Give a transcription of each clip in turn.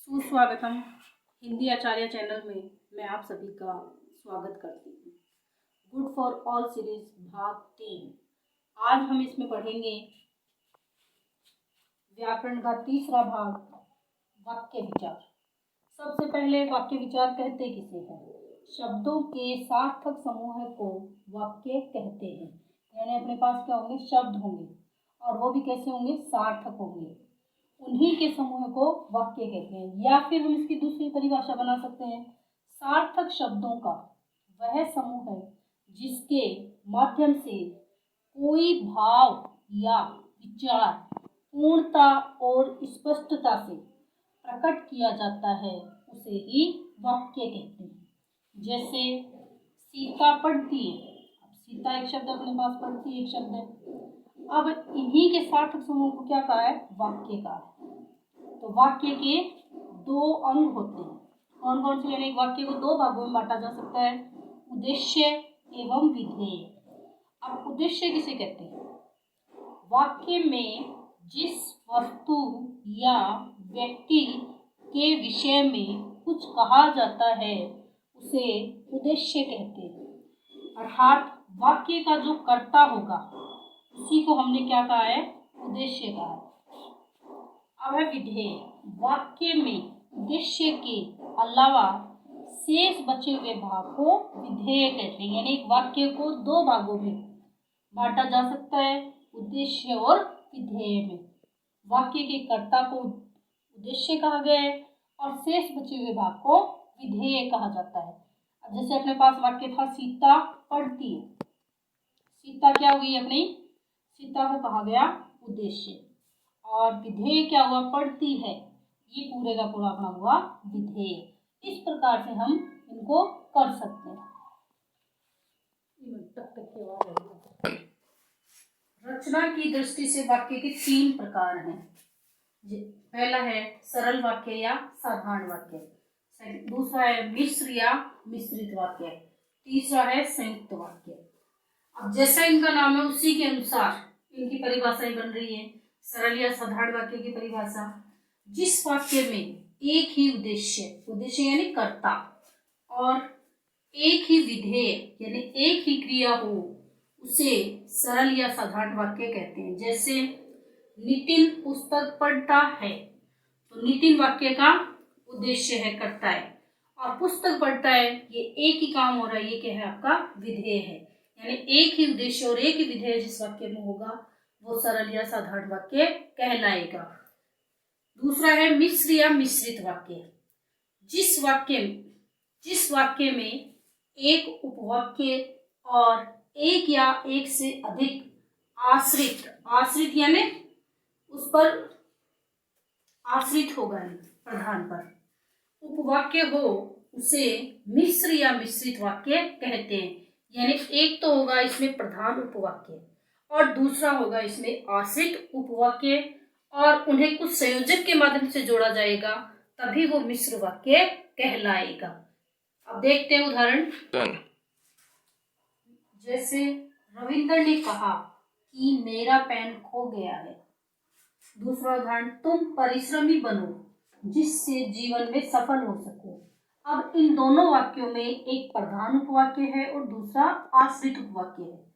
सुस्वागतम। हिंदी आचार्य चैनल में मैं आप सभी का स्वागत करती हूँ। गुड फॉर ऑल सीरीज भाग 3। आज हम इसमें पढ़ेंगे व्याकरण का तीसरा भाग, वाक्य विचार। सबसे पहले वाक्य विचार कहते किसे हैं? शब्दों के सार्थक समूह को वाक्य कहते हैं। यानी अपने पास क्या होंगे? शब्द होंगे, और वो भी कैसे होंगे? सार्थक होंगे। उन्हीं के समूह को वाक्य कहते हैं। या फिर हम इसकी दूसरी परिभाषा बना सकते हैं, सार्थक शब्दों का वह समूह है जिसके माध्यम से कोई भाव या विचार पूर्णता और स्पष्टता से प्रकट किया जाता है, उसे ही वाक्य कहते हैं। जैसे सीता पढ़ती है। अब सीता एक शब्द अपने पास, पढ़ती एक शब्द है। अब इन्हीं के सार्थक समूह को क्या कहा है? वाक्य कहा है। तो वाक्य के दो अंग होते हैं। कौन कौन से? यानी वाक्य को दो भागों में बांटा जा सकता है, उद्देश्य एवं विधेय। अब उद्देश्य किसे कहते हैं? वाक्य में जिस वस्तु या व्यक्ति के विषय में कुछ कहा जाता है उसे उद्देश्य कहते हैं। अर्थात वाक्य का जो कर्ता होगा उसी को हमने क्या कहा है? उद्देश्य कहा है। अब है विधेय। वाक्य में उद्देश्य के अलावा शेष बचे हुए भाग को विधेय कहते हैं। यानी एक वाक्य को दो भागों में बांटा जा सकता है, उद्देश्य और विधेय में। वाक्य के कर्ता को उद्देश्य कहा गया है और शेष बचे हुए भाग को विधेय कहा जाता है। अब जैसे अपने पास वाक्य था, सीता पढ़ती है। सीता क्या हुई? अपनी सीता को कहा गया उद्देश्य, और विधेय क्या हुआ? पढ़ती है। ये पूरे का पूरा अपना हुआ विधेय। इस प्रकार से हम इनको कर सकते हैं। रचना की दृष्टि से वाक्य के तीन प्रकार हैं। पहला है सरल वाक्य या साधारण वाक्य, दूसरा है मिश्र या मिश्रित वाक्य, तीसरा है संयुक्त वाक्य। अब जैसा इनका नाम है उसी के अनुसार इनकी परिभाषाएं बन रही है। सरल या साधारण वाक्य की परिभाषा, जिस वाक्य में एक ही उद्देश्य यानी कर्ता और एक ही विधेय यानी एक ही क्रिया हो, उसे सरल या साधारण वाक्य कहते हैं। जैसे नितिन पुस्तक पढ़ता है, तो नितिन वाक्य का उद्देश्य है, कर्ता है, और पुस्तक पढ़ता है, ये एक ही काम हो रहा है, ये क्या है? आपका विधेय है। यानी एक ही उद्देश्य और एक ही विधेय जिस वाक्य में होगा वो सरल या साधारण वाक्य कहलाएगा। दूसरा है मिश्र या मिश्रित वाक्य, जिस वाक्य में एक उपवाक्य और एक या एक से अधिक आश्रित यानी उस पर आश्रित होगा, प्रधान पर उपवाक्य हो, उसे मिश्र या मिश्रित वाक्य कहते हैं। यानी एक तो होगा इसमें प्रधान उपवाक्य और दूसरा होगा इसमें आश्रित उपवाक्य, और उन्हें कुछ संयोजक के माध्यम से जोड़ा जाएगा, तभी वो मिश्र वाक्य कहलाएगा। अब देखते हैं उदाहरण। जैसे रविंद्र ने कहा कि मेरा पेन खो गया है। दूसरा उदाहरण, तुम परिश्रमी बनो जिससे जीवन में सफल हो सको। अब इन दोनों वाक्यों में एक प्रधान उपवाक्य है और दूसरा आश्रित उपवाक्य है।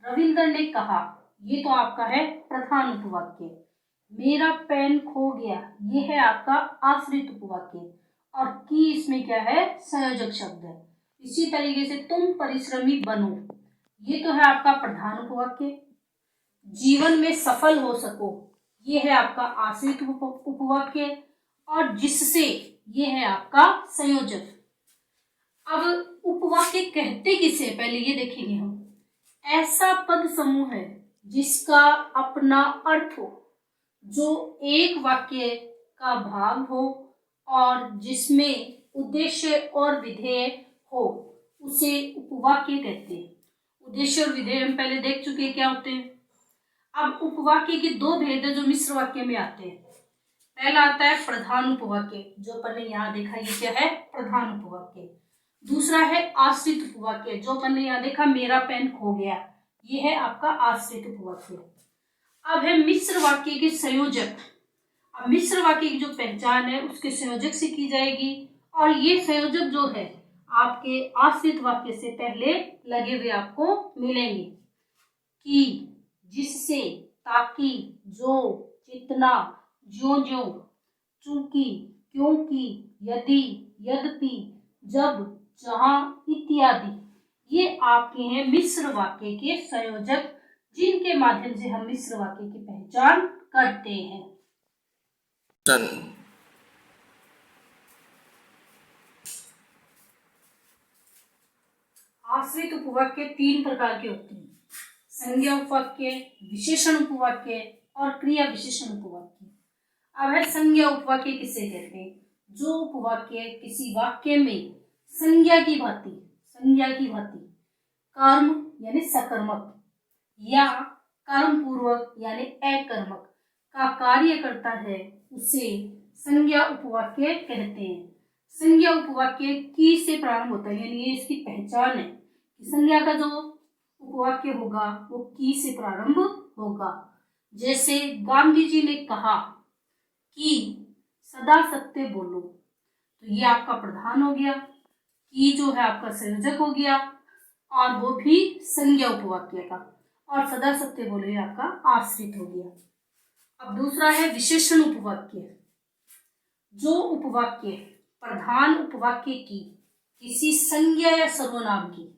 रविंद्र ने कहा, ये तो आपका है प्रधान उपवाक्य। मेरा पेन खो गया, ये है आपका आश्रित उपवाक्य, और की इसमें क्या है? संयोजक शब्द है। इसी तरीके से तुम परिश्रमी बनो, ये तो है आपका प्रधान उपवाक्य। जीवन में सफल हो सको, ये है आपका आश्रित उपवाक्य, और जिससे, ये है आपका संयोजक। अब उपवाक्य कहते किसे? पहले ये देखेंगे हम। ऐसा पद समूह है जिसका अपना अर्थ हो, जो एक वाक्य का भाग हो और जिसमें उद्देश्य और विधेय हो, उसे उपवाक्य कहते हैं। उद्देश्य और विधेय हम पहले देख चुके हैं क्या होते हैं। अब उपवाक्य के दो भेद है जो मिश्र वाक्य में आते हैं। पहला आता है प्रधान उपवाक्य, जो अपन ने यहाँ देखा, ये क्या है? प्रधान उपवाक्य। दूसरा है आश्रित उपवाक्य, जो अपन ने यहाँ देखा, मेरा पेन खो गया, ये है आपका आश्रित उपवाक्य। अब है मिश्र वाक्य के संयोजक। अब मिश्र वाक्य की जो पहचान है उसके संयोजक से की जाएगी, और ये संयोजक जो है आपके आश्रित वाक्य से पहले लगे हुए आपको मिलेंगे। कि, जिससे, ताकि, जो, जितना, ज्यों ज्यों, चूंकि, क्योंकि, यदि, यद्यपि, जब, जहां इत्यादि, ये आपके हैं मिश्र वाक्य के संयोजक, जिनके माध्यम से हम मिश्र वाक्य की पहचान करते हैं। आश्रित उपवाक्य 3 प्रकार के होते हैं: संज्ञा उपवाक्य, विशेषण उपवाक्य और क्रिया विशेषण उपवाक्य। अब है संज्ञा उपवाक्य किसे कहते हैं? जो उपवाक्य किसी वाक्य में संज्ञा की भांति कर्म यानी सकर्मक या कर्म पूर्वक यानी अकर्मक का कार्य करता है, उसे संज्ञा उपवाक्य कहते हैं। संज्ञा उपवाक्य की से प्रारंभ होता है, यानी ये इसकी पहचान है कि संज्ञा का जो उपवाक्य होगा वो की से प्रारंभ होगा। जैसे गांधी जी ने कहा कि सदा सत्य बोलो, तो ये आपका प्रधान हो गया, की जो है आपका संयोजक हो गया, और वो भी संज्ञा उपवाक्य का, और सदा सत्य बोलो ये आपका आश्रित हो गया। अब दूसरा है विशेषण उपवाक्य। जो उपवाक्य प्रधान उपवाक्य की किसी संज्ञा या सर्वनाम की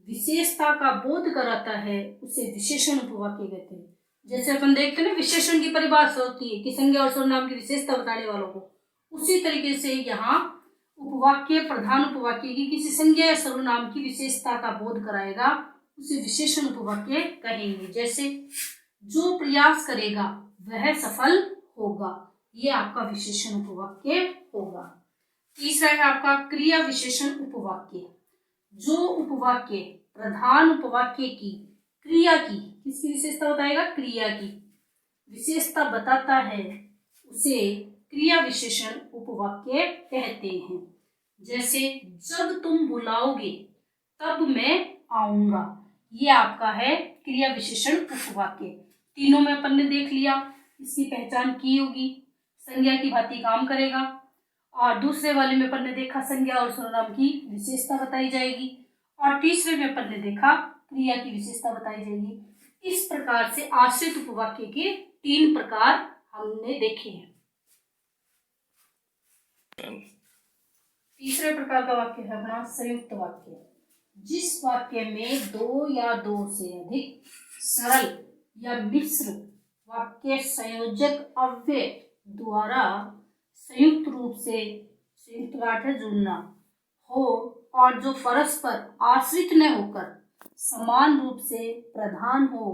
विशेषता का बोध कराता है, उसे विशेषण उपवाक्य कहते हैं। जैसे अपन देखते हैं ना, विशेषण की परिभाषा होती है कि संज्ञा और सर्वनाम की विशेषता बताने वालों को, उसी तरीके से यहाँ उपवाक्य प्रधान उपवाक्य की किसी संज्ञा या सर्वनाम की विशेषता का बोध कराएगा, उसे विशेषण उपवाक्य कहेंगे। जैसे जो प्रयास करेगा वह सफल होगा, ये आपका विशेषण उपवाक्य होगा। तीसरा है आपका क्रिया विशेषण उपवाक्य। जो उपवाक्य प्रधान उपवाक्य की क्रिया की किसकी विशेषता बताएगा? क्रिया की विशेषता बताता है, उसे क्रिया विशेषण उपवाक्य कहते हैं। जैसे जब तुम बुलाओगे तब मैं आऊंगा, ये आपका है क्रिया विशेषण उपवाक्य। तीनों में अपन ने देख लिया, इसकी पहचान की होगी, संज्ञा की भांति काम करेगा, और दूसरे वाले में अपन ने देखा संज्ञा और सर्वनाम की विशेषता बताई जाएगी, और तीसरे में अपन ने देखा क्रिया की विशेषता बताई जाएगी। इस प्रकार से आश्रित उपवाक्य के 3 प्रकार हमने देखे हैं। तीसरे प्रकार का वाक्य है अपना संयुक्त वाक्य। जिस वाक्य में 2 या 2 से अधिक सरल या मिश्र वाक्य संयोजक अव्यय द्वारा संयुक्त रूप से संयुक्त अर्थ है जुड़ना हो, और जो परस्पर आश्रित न होकर समान रूप से प्रधान हो,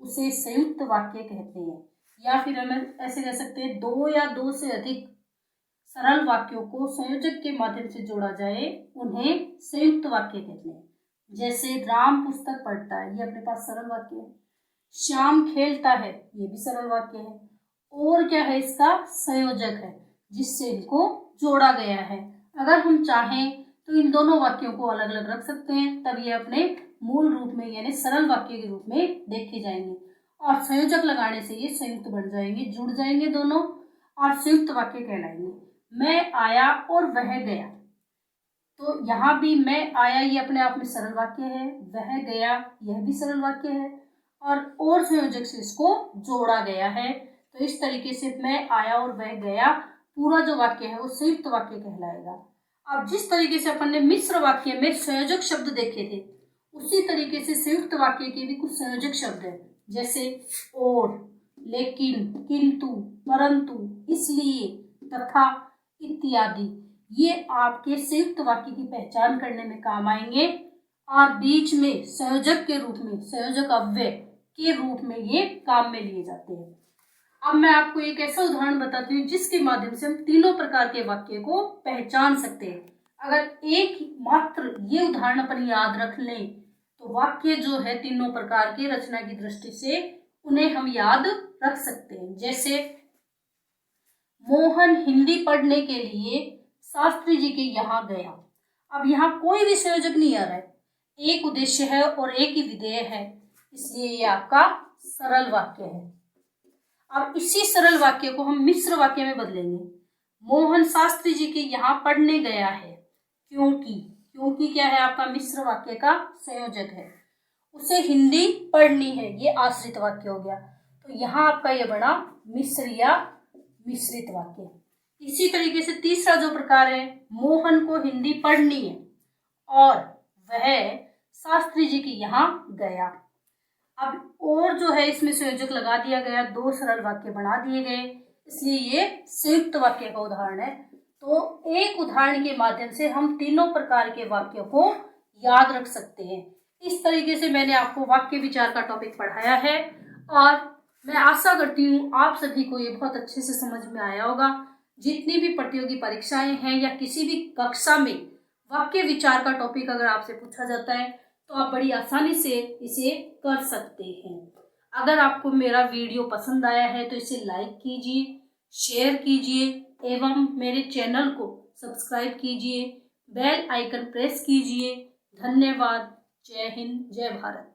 उसे संयुक्त वाक्य कहते हैं। या फिर हम ऐसे कह सकते हैं, 2 या 2 से अधिक सरल वाक्यों को संयोजक के माध्यम से जोड़ा जाए, उन्हें संयुक्त वाक्य कहते हैं। जैसे राम पुस्तक पढ़ता है, ये अपने पास सरल वाक्य है। श्याम खेलता है, ये भी सरल वाक्य है। और क्या है? इसका संयोजक है जिससे इनको जोड़ा गया है। अगर हम चाहें तो इन दोनों वाक्यों को अलग अलग रख सकते हैं, तब ये अपने मूल रूप में यानी सरल वाक्य के रूप में देखे जाएंगे, और संयोजक लगाने से ये संयुक्त बन जाएंगे, जुड़ जाएंगे दोनों, और संयुक्त वाक्य कहलाएंगे। मैं आया और वह गया, तो यहाँ भी मैं आया ये अपने आप में सरल वाक्य है, वह गया यह भी सरल वाक्य है, और संयोजक से इसको जोड़ा गया है। तो इस तरीके से मैं आया और वह गया पूरा जो वाक्य है वो संयुक्त वाक्य कहलाएगा। अब जिस तरीके से अपन ने मिश्र वाक्य में संयोजक शब्द देखे थे, उसी तरीके से संयुक्त वाक्य के भी कुछ संयोजक शब्द है, जैसे और, लेकिन, किंतु, परंतु, इसलिए, तथा इत्यादि। ये आपके संयुक्त वाक्य की पहचान करने में काम आएंगे, और बीच में संयोजक के रूप में, संयोजक अव्यय के रूप में ये काम में लिए जाते हैं। अब मैं आपको एक ऐसा उदाहरण बताती हूँ जिसके माध्यम से हम तीनों प्रकार के वाक्य को पहचान सकते हैं। अगर एक मात्र ये उदाहरण अपन याद रख लें तो वाक्य जो है तीनों प्रकार के रचना की दृष्टि से उन्हें हम याद रख सकते हैं। जैसे मोहन हिंदी पढ़ने के लिए शास्त्री जी के यहाँ गया। अब यहाँ कोई भी संयोजक नहीं आ रहा है, एक उद्देश्य है और एक ही विधेय है, इसलिए ये आपका सरल वाक्य है। अब इसी सरल वाक्य को हम मिश्र वाक्य में बदलेंगे। मोहन शास्त्री जी के यहाँ पढ़ने गया है। क्योंकि क्या है आपका मिश्र वाक्य का संयोजक है। उसे हिंदी पढ़नी है, ये आश्रित वाक्य हो गया। तो यहाँ आपका ये बना मिश्र या मिश्रित वाक्य। इसी तरीके से तीसरा जो प्रकार है, मोहन को हिंदी पढ़नी है और वह शास्त्री जी के यहाँ गया। अब और जो है इसमें संयोजक लगा दिया गया, दो सरल वाक्य बना दिए गए, इसलिए ये संयुक्त वाक्य का उदाहरण है। तो एक उदाहरण के माध्यम से हम तीनों प्रकार के वाक्यों को याद रख सकते हैं। इस तरीके से मैंने आपको वाक्य विचार का टॉपिक पढ़ाया है और मैं आशा करती हूँ आप सभी को ये बहुत अच्छे से समझ में आया होगा। जितनी भी प्रतियोगी परीक्षाएं हैं या किसी भी कक्षा में वाक्य विचार का टॉपिक अगर आपसे पूछा जाता है तो आप बड़ी आसानी से इसे कर सकते हैं। अगर आपको मेरा वीडियो पसंद आया है तो इसे लाइक कीजिए, शेयर कीजिए एवं मेरे चैनल को सब्सक्राइब कीजिए, बेल आइकन प्रेस कीजिए। धन्यवाद। जय हिंद, जय भारत।